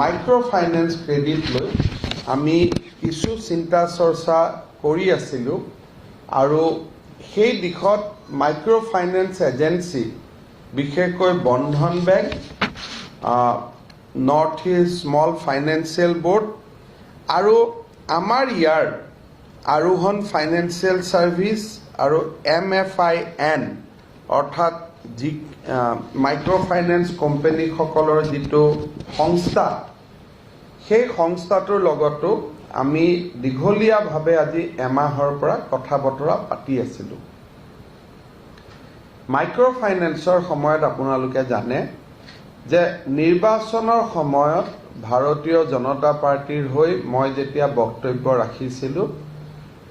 Micro finance credit লৈ আমি কিছু চিন্তা চৰ্চা কৰি আছিলোঁ আৰু সেই দিশত মাইক্ৰ ফাইনেন্স এজেন্সি বিশেষকৈ Bandhan bank north east small financial board আৰু আমাৰ ইয়াৰ আৰোহণ ফাইনেন্সিয়েল সাৰ্ভিস আৰু MFIN অৰ্থাৎ যি মাইক্ৰ ফাইনেন্স কোম্পানীসকলৰ যিটো সংস্থা সেই সংস্থাটোৰ লগতো আমি দীঘলীয়াভাৱে আজি এমাহৰ পৰা কথা বতৰা পাতি আছিলোঁ। মাইক্ৰ ফাইনেন্সৰ সময়ত আপোনালোকে জানে যে নিৰ্বাচনৰ সময়ত ভাৰতীয় জনতা পাৰ্টিৰ হৈ মই যেতিয়া বক্তব্য ৰাখিছিলোঁ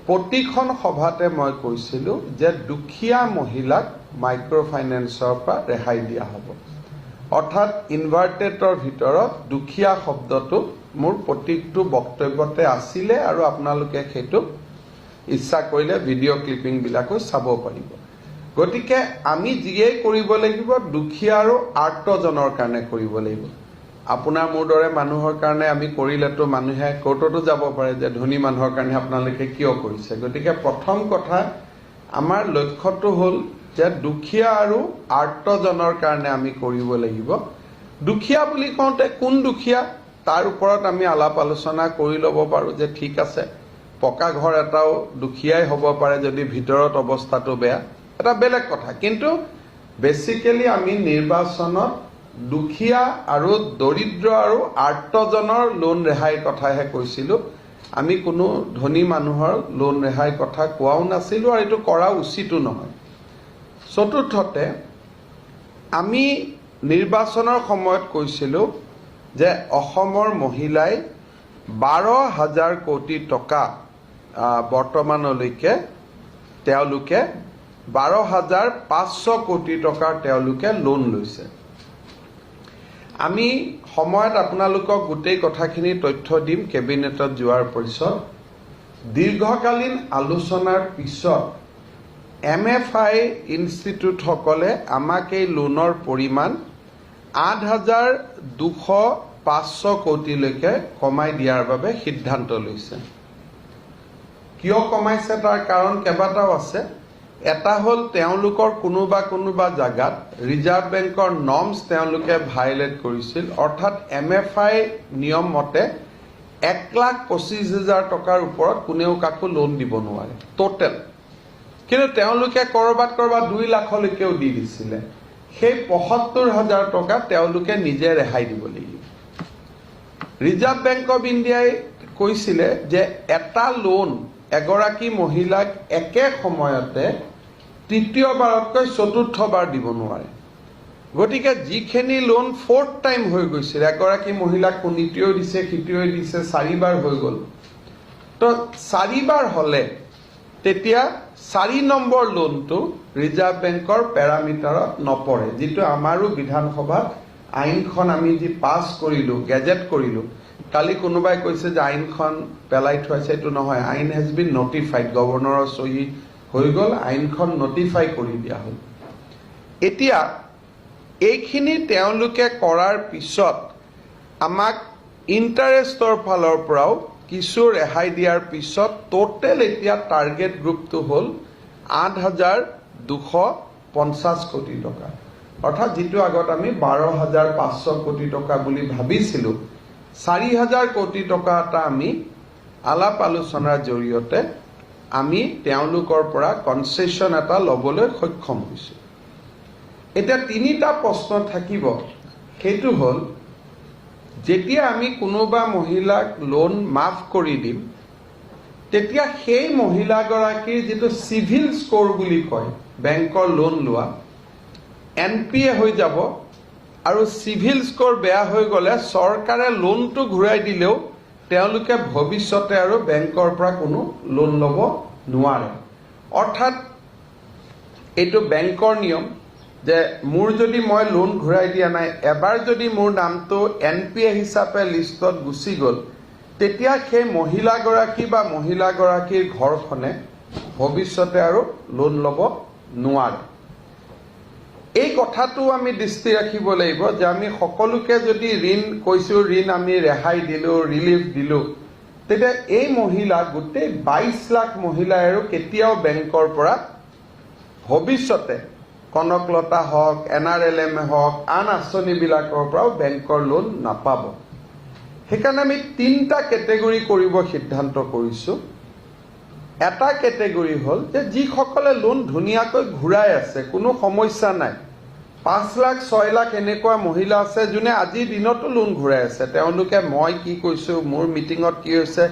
প্ৰতিখন সভাতে মই কৈছিলোঁ যে দুখীয়া মহিলাক মাইক্ৰ ফাইনেন্সৰ পৰা ৰেহাই দিয়া হ'ব। অৰ্থাৎ ইনভাৰ্টেডৰ ভিতৰত দুখীয়া শব্দটো মোৰ প্ৰত্যেকটো বক্তব্যতে আছিলে আৰু আপোনালোকে সেইটো ইচ্ছা কৰিলে ভিডিঅ' ক্লিপিংবিলাকো চাব পাৰিব। গতিকে আমি যিয়েই কৰিব লাগিব দুখীয়া আৰু আৰ্তজনৰ কাৰণে কৰিব লাগিব। আপোনাৰ মোৰ দৰে মানুহৰ কাৰণে আমি কৰিলেতো মানুহে কোৰ্টতো যাব পাৰে যে ধনী মানুহৰ কাৰণে আপোনালোকে কিয় কৰিছে। গতিকে প্ৰথম কথা আমাৰ লক্ষ্যটো হ'ল যে দুখীয়া আৰু আৰ্তজনৰ কাৰণে আমি কৰিব লাগিব। দুখীয়া বুলি কওঁতে কোন দুখীয়া তাৰ ওপৰত আমি আলাপ আলোচনা কৰি ল'ব পাৰোঁ যে ঠিক আছে পকা ঘৰ এটাও দুখীয়াই হ'ব পাৰে যদি ভিতৰত অৱস্থাটো বেয়া, এটা বেলেগ কথা। কিন্তু বেচিকেলি আমি নিৰ্বাচনত দুখীয়া আৰু দৰিদ্ৰ আৰু আৰ্তজনৰ লোন ৰেহাইৰ কথাহে কৈছিলোঁ। আমি কোনো ধনী মানুহৰ লোন ৰেহাইৰ কথা কোৱাও নাছিলোঁ আৰু এইটো কৰা উচিতো নহয়। চতুৰ্থতে আমি নিৰ্বাচনৰ সময়ত কৈছিলোঁ যে অসমৰ মহিলাই 12,000 কোটি টকা বৰ্তমানলৈকে তেওঁলোকে 12,500 কোটি টকাৰ তেওঁলোকে লোন লৈছে। আমি সময়ত আপোনালোকক গোটেই কথাখিনি তথ্য দিম কেবিনেটত যোৱাৰ পিছত। দীৰ্ঘকালীন আলোচনাৰ পিছত MFI ইনষ্টিটিউটসকলে আমাক এই লোনৰ পৰিমাণ 8,200-500 কোটিলৈকে কমাই দিয়াৰ বাবে সিদ্ধান্ত লৈছে। কিয় কমাইছে তাৰ কাৰণ কেইবাটাও আছে। এটা হ'ল তেওঁলোকৰ কোনোবা জাগাত ৰিজাৰ্ভ বেংকৰ নৰ্মছ তেওঁলোকে ভাইলেট কৰিছিল। অৰ্থাৎ MFI নিয়ম মতে 1,25,000 টকাৰ ওপৰত কোনেও কাকো লোন দিব নোৱাৰে টোটেল। কিন্তু তেওঁলোকে কৰবাত 2 লাখলৈকেও দি দিছিলে। সেই 75,000 টকা তেওঁলোকে নিজে ৰেহাই দিব লাগিব। ৰিজাৰ্ভ বেংক অফ ইণ্ডিয়াই কৈছিলে যে এটা লোন এগৰাকী মহিলাক একে সময়তে তৃতীয়বাৰতকৈ চতুৰ্থবাৰ দিব নোৱাৰে। গতিকে যিখিনি লোন 4th টাইম হৈ গৈছিল, এগৰাকী মহিলাক ইটোৱে দিছে সিটোৱে দিছে 4বাৰ হৈ গ'ল। তো 4বাৰ হ'লে তেতিয়া 4 নম্বৰ লোনটো ৰিজাৰ্ভ বেংকৰ পেৰামিটাৰত নপৰে, যিটো আমাৰো বিধানসভাত আইনখন আমি যি পাছ কৰিলোঁ গেজেট কৰিলোঁ। কালি কোনোবাই কৈছে যে আইনখন পেলাই থোৱাইছে, এইটো নহয়। আইন হেজ বিন নটিফাইড, গভৰ্ণৰৰ চহী হৈ গ'ল, আইনখন নটিফাই কৰি দিয়া হ'ল। এতিয়া এইখিনি তেওঁলোকে কৰাৰ পিছত আমাক ইণ্টাৰেষ্টৰ ফালৰ পৰাও কিছু ৰেহাই দিয়াৰ পিছত টোটেল এতিয়া টাৰ্গেট গ্ৰুপটো হ'ল 8,250 কোটি টকা। অৰ্থাৎ যিটো আগত আমি 12,500 কোটি টকা বুলি ভাবিছিলোঁ, 4,000 কোটি টকা এটা আমি আলাপ আলোচনাৰ জৰিয়তে আমি তেওঁলোকৰ পৰা কনচেশ্যন এটা ল'বলৈ সক্ষম হৈছোঁ। এতিয়া 3টা প্ৰশ্ন থাকিব। সেইটো হ'ল যেতিয়া আমি কোনোবা মহিলাক লোন মাফ কৰি দিম তেতিয়া সেই মহিলাগৰাকীৰ যিটো চিভিল স্ক'ৰ বুলি কয় বেংকৰ লোন লোৱা NPA হৈ যাব। আৰু চিভিল স্ক'ৰ বেয়া হৈ গ'লে চৰকাৰে লোনটো ঘূৰাই দিলেও তেওঁলোকে ভৱিষ্যতে আৰু বেংকৰ পৰা কোনো লোন ল'ব নোৱাৰে। অৰ্থাৎ এইটো বেংকৰ নিয়ম যে মোৰ যদি মই লোন ঘূৰাই দিয়া নাই, এবাৰ যদি মোৰ নামটো NPA হিচাপে লিষ্টত গুচি গ'ল, তেতিয়া সেই মহিলাগৰাকী বা মহিলাগৰাকীৰ ঘৰখনে ভৱিষ্যতে আৰু লোন ল'ব নোৱাৰে। এই কথাটো আমি দৃষ্টি ৰাখিব লাগিব যে আমি সকলোকে যদি ঋণ কৈছো, ঋণ আমি ৰেহাই দিলো, ৰিলিফ দিলো, তেতিয়া এই মহিলা গোটেই 22 লাখ মহিলাই আৰু কেতিয়াও বেংকৰ পৰা ভৱিষ্যতে কনকলতা হওক, NRLM হওক, আন আঁচনিবিলাকৰ পৰাও বেংকৰ লোন নাপাব। সেইকাৰণে আমি 3টা কেটেগৰী কৰিব সিদ্ধান্ত কৰিছো। এটা কেটেগৰী হ'ল যে যিসকলে লোন ধুনীয়াকৈ ঘূৰাই আছে, কোনো সমস্যা নাই। 5 লাখ 6 লাখ এনেকুৱা মহিলা আছে যোনে আজিৰ দিনতো লোন ঘূৰাই আছে। তেওঁলোকে মই কি কৈছো, মোৰ মিটিঙত কি হৈছে,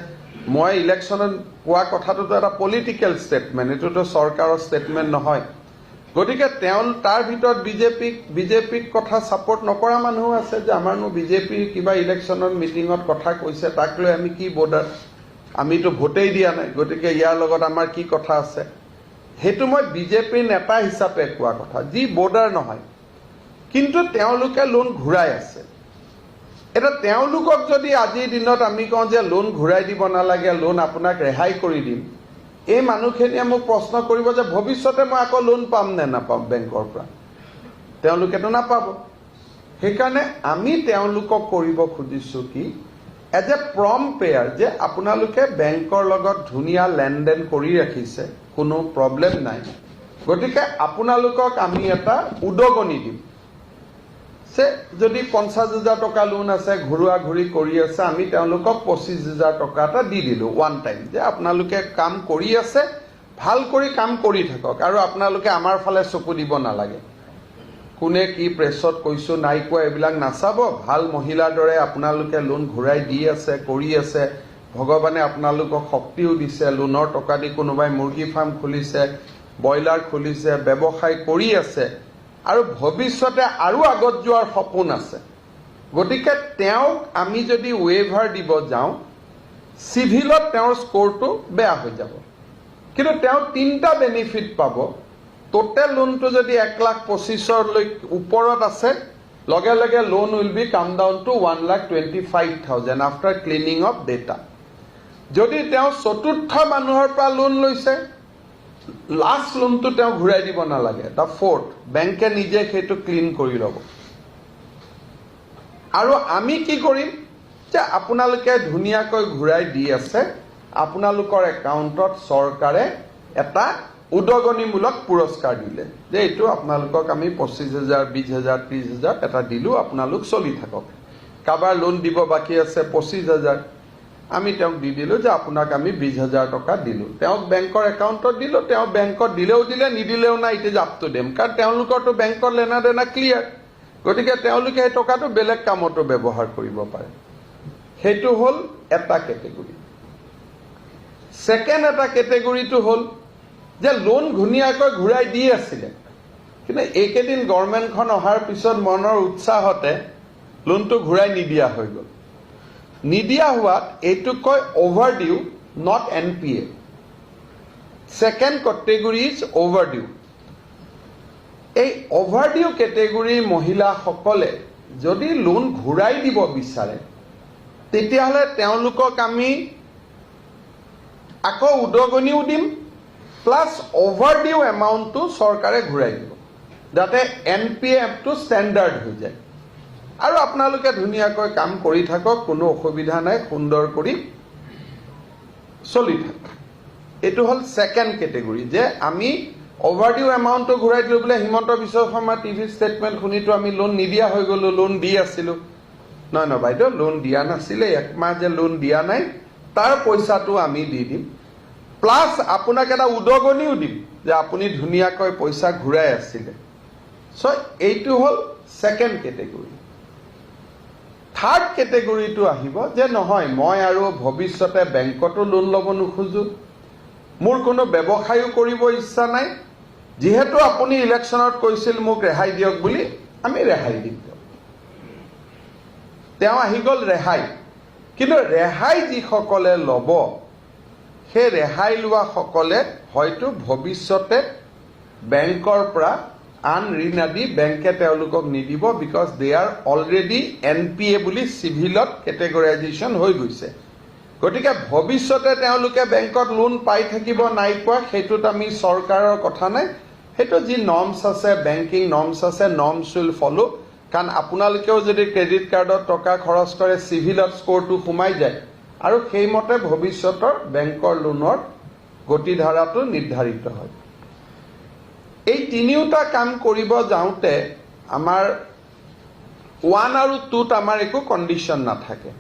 মই ইলেকশ্যনত কোৱা কথাটোতো এটা পলিটিকেল ষ্টেটমেণ্ট, এইটোতো চৰকাৰৰ ষ্টেটমেণ্ট নহয়। গতিকে তাৰ ভিতৰত বিজেপিক কথা ছাপোৰ্ট নকৰা মানুহ আছে যে আমাৰনো বিজেপিৰ কিবা ইলেকশ্যনত মিটিঙত কথা কৈছে, তাক লৈ আমি কি বৰ্ডাৰ, আমিতো ভোটেই দিয়া নাই, গতিকে ইয়াৰ লগত আমাৰ কি কথা আছে। সেইটো মই বিজেপিৰ নেতা হিচাপে কোৱা কথা, যি বৰ্ডাৰ নহয়। কিন্তু তেওঁলোকে লোন ঘূৰাই আছে। এটা তেওঁলোকক যদি আজিৰ দিনত আমি কওঁ যে লোন ঘূৰাই দিব নালাগে, লোন আপোনাক ৰেহাই কৰি দিম, এই মানুহখিনিয়ে মোক প্ৰশ্ন কৰিব যে ভৱিষ্যতে মই আকৌ লোন পাম নে নাপাম বেংকৰ পৰা। তেওঁলোকেতো নাপাব। সেইকাৰণে আমি তেওঁলোকক কৰিব খুজিছো কি, এজ এ প্ৰম পেয়াৰ, যে আপোনালোকে বেংকৰ লগত ধুনীয়া লেনদেন কৰি ৰাখিছে, কোনো প্ৰব্লেম নাই, গতিকে আপোনালোকক আমি এটা উদগনি দিম যে যদি 50,000 টকা লোন আছে, ঘূৰোৱা ঘূৰি কৰি আছে, আমি তেওঁলোকক 25,000 টকা এটা দি দিলো ওৱান টাইম, যে আপোনালোকে কাম কৰি আছে, ভাল কৰি কাম কৰি থাকক আৰু আপোনালোকে আমাৰ ফালে চকু দিব নালাগে। কোনে কি প্ৰেছত কৈছো নাই কোৱা এইবিলাক নাচাব, ভাল মহিলাৰ দৰে আপোনালোকে লোন ঘূৰাই দি আছে, কৰি আছে, ভগৱানে আপোনালোকক শক্তিও দিছে, লোনৰ টকা দি কোনোবাই মুৰ্গী ফাৰ্ম খুলিছে, ব্ৰইলাৰ খুলিছে, ব্যৱসায় কৰি আছে আৰু ভৱিষ্যতে আৰু আগত যোৱাৰ সপোন আছে। গতিকে তেওঁক আমি যদি ৱেভাৰ দিব যাওঁ, চিভিলত তেওঁৰ স্ক'ৰটো বেয়া হৈ যাব। কিন্তু তেওঁ 3টা বেনিফিট পাব। টোটেল লোনটো যদি 1,25,000 ওপৰত আছে, লগে লগে লোন উইল বি কাম down to 1,25,000 after cleaning of data. যদি তেওঁ চতুৰ্থ মানুহৰ পৰা লোন লৈছে, লাষ্ট লোনটো তেওঁ ঘূৰাই দিব নালাগে, দ্য ফ'ৰ্থ, বেংকে নিজে সেইটো ক্লিন কৰি ল'ব। আৰু আমি কি কৰিম যে আপোনালোকে ধুনীয়াকৈ ঘূৰাই দি আছে, আপোনালোকৰ একাউণ্টত চৰকাৰে এটা উদগনিমূলক পুৰস্কাৰ দিলে যে এইটো আপোনালোকক আমি 25,000, 20,000, 30,000 এটা দিলো, আপোনালোক চলি থাকক। কাৰোবাৰ লোন দিব বাকী আছে 25,000, আমি তেওঁক দি দিলো যে আপোনাক আমি 20,000 টকা দিলো, তেওঁক বেংকৰ একাউণ্টত দিলো, তেওঁ বেংকত দিলেও দিলে, নিদিলেও নাই, it is up to them, কাৰণ তেওঁলোকৰতো বেংকৰ লেনা দেনা ক্লিয়াৰ। গতিকে তেওঁলোকে সেই টকাটো বেলেগ কামতো ব্যৱহাৰ কৰিব পাৰে। সেইটো হ'ল এটা কেটেগৰী। ছেকেণ্ড এটা কেটেগৰীটো হ'ল যে লোন ধুনীয়াকৈ ঘূৰাই দি আছিলে, কিন্তু এইকেইদিন গভৰ্ণমেণ্টখন অহাৰ পিছত মনৰ উৎসাহতে লোনটো ঘূৰাই নিদিয়া হৈ গ'ল। নিদিয়া হোৱাত এইটোক কয় overdue, not NPA। Second category is overdue. এই অভাৰ ডিউ কেটেগৰীৰ মহিলাসকলে যদি লোন ঘূৰাই দিব বিচাৰে, তেতিয়াহ'লে তেওঁলোকক আমি আকৌ উদগনিও দিম, প্লাছ অভাৰ ডিউ এমাউণ্টটো চৰকাৰে ঘূৰাই দিব, যাতে NPA এপটো ষ্টেণ্ডাৰ্ড হৈ যায়। আৰু আপোনালোকে ধুনীয়াকৈ কাম কৰি থাকক, কোনো অসুবিধা নাই, সুন্দৰ কৰি চলি থাকক। এইটো হ'ল ছেকেণ্ড কেটেগৰী, যে আমি অভাৰ ডিউ এমাউণ্টটো ঘূৰাই দিলোঁ বোলে হিমন্ত বিশ্ব শৰ্মাৰ টিভি ষ্টেটমেণ্ট শুনিতো আমি লোন নিদিয়া হৈ গ'লো, লোন দি আছিলোঁ। নহয় বাইদেউ, লোন দিয়া নাছিলে, 1 মাহ যে লোন দিয়া নাই, তাৰ পইচাটো আমি দি দিম, প্লাছ আপোনাক এটা উদগনিও দিম যে আপুনি ধুনীয়াকৈ পইচা ঘূৰাই আছিলে। চ' এইটো হ'ল ছেকেণ্ড কেটেগৰী। থাৰ্ড কেটেগৰীটো আহিব যে নহয়, মই আৰু ভৱিষ্যতে বেংকতো লোন ল'ব নোখোজো, মোৰ কোনো ব্যৱসায়ো কৰিব ইচ্ছা নাই, যিহেতু আপুনি ইলেকশ্যনত কৈছিল মোক ৰেহাই দিয়ক বুলি, আমি ৰেহাই দিম। তেওঁ আহি গ'ল ৰেহাই। কিন্তু ৰেহাই যিসকলে ল'ব, সেই ৰেহাই লোৱাসকলে হয়তো ভৱিষ্যতে বেংকৰ পৰা আন ঋণ আদি বেংকে তেওঁলোকক নিদিব, because they R already NPA বুলি চিভিলত কেটেগৰাইজেশ্যন হৈ গৈছে। গতিকে ভৱিষ্যতে তেওঁলোকে বেংকত লোন পাই থাকিব নাই পোৱা, সেইটোত আমি চৰকাৰৰ কথা নাই, সেইটো যি নৰ্মছ আছে, বেংকিং নৰ্মছ আছে, নৰ্মছ উইল ফলো। কাৰণ আপোনালোকেও যদি ক্ৰেডিট কাৰ্ডত টকা খৰচ কৰে, চিভিলত স্ক'ৰটো সোমাই যায় আৰু সেইমতে ভৱিষ্যতৰ বেংকৰ লোনৰ গতিধাৰাটো নিৰ্ধাৰিত হয়। এই তিনিওটা কাম কৰিব যাওঁতে আমাৰ 1 আৰু 2ত আমাৰ একো কণ্ডিশ্যন নাথাকে।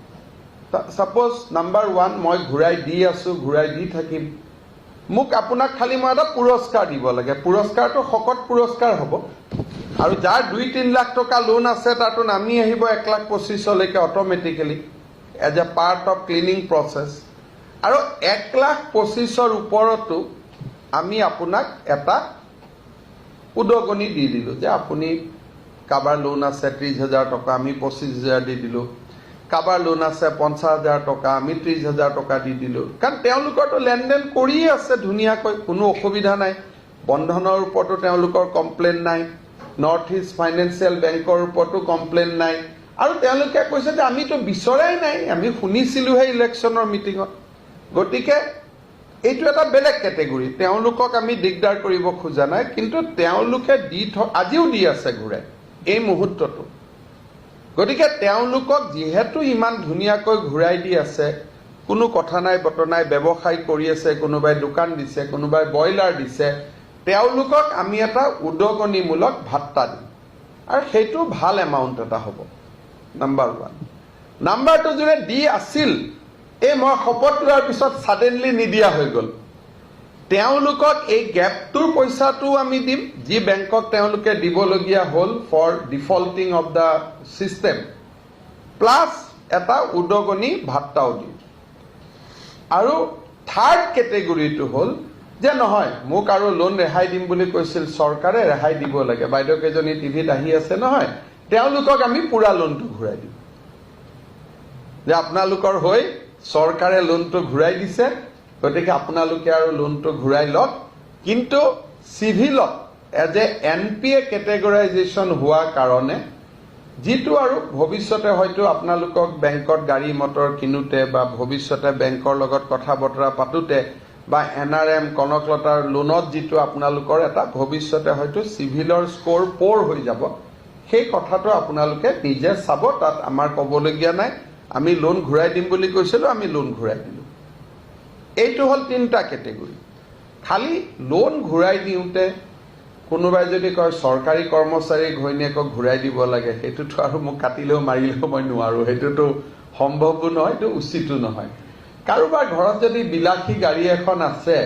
ছাপ'জ নাম্বাৰ 1 মই ঘূৰাই দি আছোঁ, ঘূৰাই দি থাকিম, মোক আপোনাক খালি মই এটা পুৰস্কাৰ দিব লাগে। পুৰস্কাৰটো শকত পুৰস্কাৰ হ'ব আৰু যাৰ 2-3 লাখ টকা লোন আছে তাতো নামি আহিব 1,25,000লৈকে automatically as a part of cleaning process. আৰু 1,25,000ৰ ওপৰতো আমি আপোনাক এটা উদগনি দি দিলোঁ যে আপুনি কাৰোবাৰ লোন আছে 30,000 টকা, আমি 25,000 দি দিলোঁ। কাৰোবাৰ লোন আছে 50,000 টকা, আমি 30,000 টকা দি দিলোঁ। কাৰণ তেওঁলোকৰতো লেনদেন কৰিয়ে আছে ধুনীয়াকৈ, কোনো অসুবিধা নাই। বন্ধনৰ ওপৰতো তেওঁলোকৰ কমপ্লেইন নাই, নৰ্থ ইষ্ট ফাইনেন্সিয়েল বেংকৰ ওপৰতো কমপ্লেইন নাই। আৰু তেওঁলোকে কৈছে যে আমিতো বিচৰাই নাই, আমি শুনিছিলোঁহে ইলেকশ্যনৰ মিটিঙত। গতিকে এইটো এটা বেলেগ কেটেগৰী, তেওঁলোকক আমি দিগদাৰ কৰিব খোজা নাই। কিন্তু তেওঁলোকে আজিও দি আছে ঘূৰাই এই মুহূৰ্তটো। গতিকে তেওঁলোকক যিহেতু ইমান ধুনীয়াকৈ ঘূৰাই দি আছে, কোনো কথা নাই বতৰা নাই, ব্যৱসায় কৰি আছে, কোনোবাই দোকান দিছে, কোনোবাই ব্ৰইলাৰ দিছে, তেওঁলোকক আমি এটা উদগনিমূলক ভাত্তা দিম আৰু সেইটো ভাল এমাউণ্ট এটা হ'ব। নাম্বাৰ 1। নাম্বাৰ 2, যোনে দি আছিল, এই মই শপত লোৱাৰ পিছত ছাডেনলি নিদিয়া হৈ গ'ল, তেওঁলোকক এই গেপটোৰ পইচাটোও আমি দিম, যি বেংকক তেওঁলোকে দিবলগীয়া হ'ল for defaulting of the system, plus এটা উদগনি ভাত্তাও দিম। আৰু থাৰ্ড কেটেগৰীটো হ'ল যে নহয়, মোক আৰু লোন ৰেহাই দিম বুলি কৈছিল চৰকাৰে, ৰেহাই দিব লাগে। বাইদেউকেইজনী টিভিত আহি আছে নহয়, তেওঁলোকক আমি পুৰা লোনটো ঘূৰাই দিম। যে আপোনালোকৰ হৈ চৰকাৰে লোনটো ঘূৰাই দিছে, গতিকে আপোনালোকে আৰু লোনটো ঘূৰাই লওক। কিন্তু চিভিলত এজ এ NPA কেটেগৰাইজেশ্যন হোৱাৰ কাৰণে, যিটো আৰু ভৱিষ্যতে হয়তো আপোনালোকক বেংকত গাড়ী মটৰ কিনোতে বা ভৱিষ্যতে বেংকৰ লগত কথা বতৰা পাতোতে বা NRM কনকলতাৰ লোনত যিটো আপোনালোকৰ এটা ভৱিষ্যতে হয়তো চিভিলৰ স্ক'ৰ 4 হৈ যাব, সেই কথাটো আপোনালোকে নিজে চাব। তাত আমাৰ ক'বলগীয়া নাই। আমি লোন ঘূৰাই দিম বুলি কৈছিলোঁ, আমি লোন ঘূৰাই দিলোঁ। এইটো হ'ল 3টা কেটেগৰী। খালি লোন ঘূৰাই দিওঁতে কোনোবাই যদি কয় চৰকাৰী কৰ্মচাৰী ঘৈণীয়েকক ঘূৰাই দিব লাগে, সেইটোতো আৰু মোক কাটিলেও মাৰিলেও মই নোৱাৰোঁ, সেইটোতো সম্ভৱো নহয়, এইটো উচিতো নহয়। কাৰোবাৰ ঘৰত যদি বিলাসী গাড়ী এখন আছে,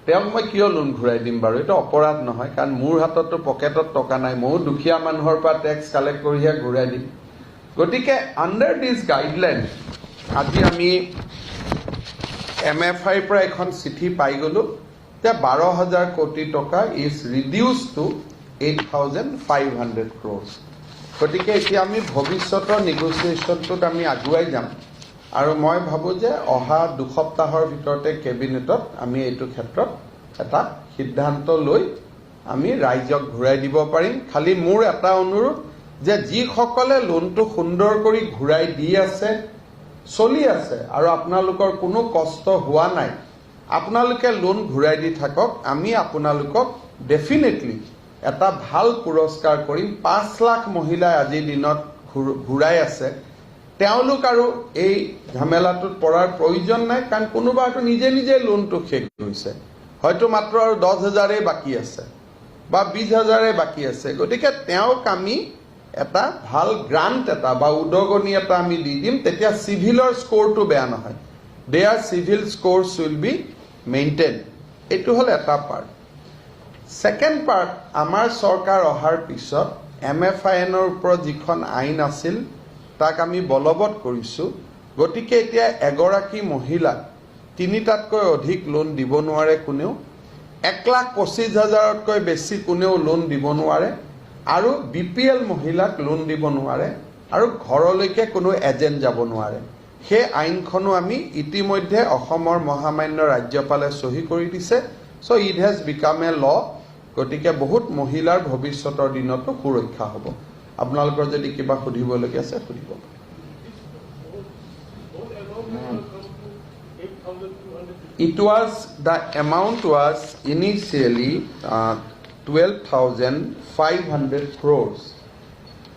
তেওঁক মই কিয় লোন ঘূৰাই দিম বাৰু? এইটো অপৰাধ নহয়, কাৰণ মোৰ হাততো পকেটত টকা নাই, ময়ো দুখীয়া মানুহৰ পৰা টেক্স কালেক্ট কৰিহে ঘূৰাই দিম। গতিকে আণ্ডাৰ দিছ গাইডলাইন আজি আমি MFIৰ পৰা এখন চিঠি পাই গ'লোঁ যে 12,000 কোটি টকা ইজ ৰিডিউচ টু 8,500 crores। গতিকে এতিয়া আমি ভৱিষ্যতৰ নেগচিয়েশ্যনটোত আমি আগুৱাই যাম আৰু মই ভাবোঁ যে অহা 2 সপ্তাহৰ ভিতৰতে কেবিনেটত আমি এইটো ক্ষেত্ৰত এটা সিদ্ধান্ত লৈ আমি ৰাইজক ঘূৰাই দিব পাৰিম। খালি মোৰ এটা অনুৰোধ যে যিসকলে লোনটো সুন্দৰ কৰি ঘূৰাই দি আছে, চলি আছে আৰু আপোনালোকৰ কোনো কষ্ট হোৱা নাই, আপোনালোকে লোন ঘূৰাই দি থাকক। আমি আপোনালোকক ডেফিনেটলি এটা ভাল পুৰস্কাৰ কৰিম। 5 লাখ মহিলাই আজিৰ দিনত ঘূৰাই আছে, তেওঁলোক আৰু এই ঝামেলাটোত পৰাৰ প্ৰয়োজন নাই, কাৰণ কোনোবাটো নিজে নিজে লোনটো শেষ হৈছে, হয়তো মাত্ৰ আৰু 10,000 বাকী আছে বা 20,000 বাকী আছে। গতিকে তেওঁক আমি এটা ভাল গ্ৰান্ট এটা বা উদগনি এটা আমি দি দিম, তেতিয়া চিভিলৰ স্ক'ৰটো বেয়া নহয়, there CIBIL scores will be maintain. এইটো হ'ল এটা পাৰ্ট। ছেকেণ্ড পাৰ্ট, আমাৰ চৰকাৰ অহাৰ পিছত MFINৰ ওপৰত যিখন আইন আছিল তাক আমি বলবৎ কৰিছোঁ। গতিকে এতিয়া এগৰাকী মহিলাক 3টাতকৈ অধিক লোন দিব নোৱাৰে কোনেও, 1,25,000তকৈ বেছি কোনেও লোন দিব নোৱাৰে, আৰু BPL মহিলাক লোন দিব নোৱাৰে, আৰু ঘৰলৈকে কোনো এজেণ্ট যাব নোৱাৰে। সেই আইনখনো আমি ইতিমধ্যে অসমৰ মহামান্য ৰাজ্যপালে চহী কৰি দিছে। চ' ইট হেজ বিকাম এ ল। গতিকে বহুত মহিলাৰ ভৱিষ্যতৰ দিনতো সুৰক্ষা হ'ব। আপোনালোকৰ যদি কিবা সুধিবলগীয়া আছে সুধিব। It was, the amount was initially 12,500 crores.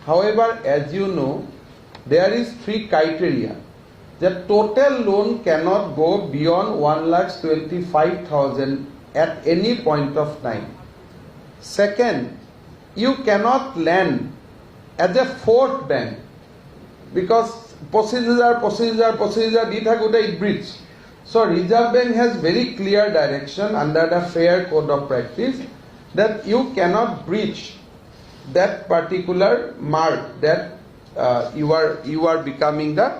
However, as you know, there is 3 criteria. The total loan cannot go beyond 1,25,000 at any point of time. Second, you cannot lend as a fourth bank because procedure di thakote it breach. So Reserve Bank has very clear direction under the Fair Code of Practice that you cannot breach that particular mark that you are becoming the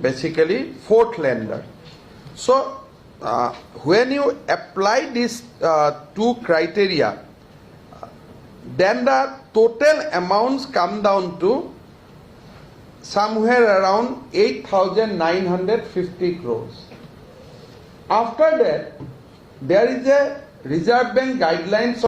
basically fourth lender. So when you apply these 2 criteria, then the total amounts come down to somewhere around 8,950 crores. After that, there is a Reserve Bank guidelines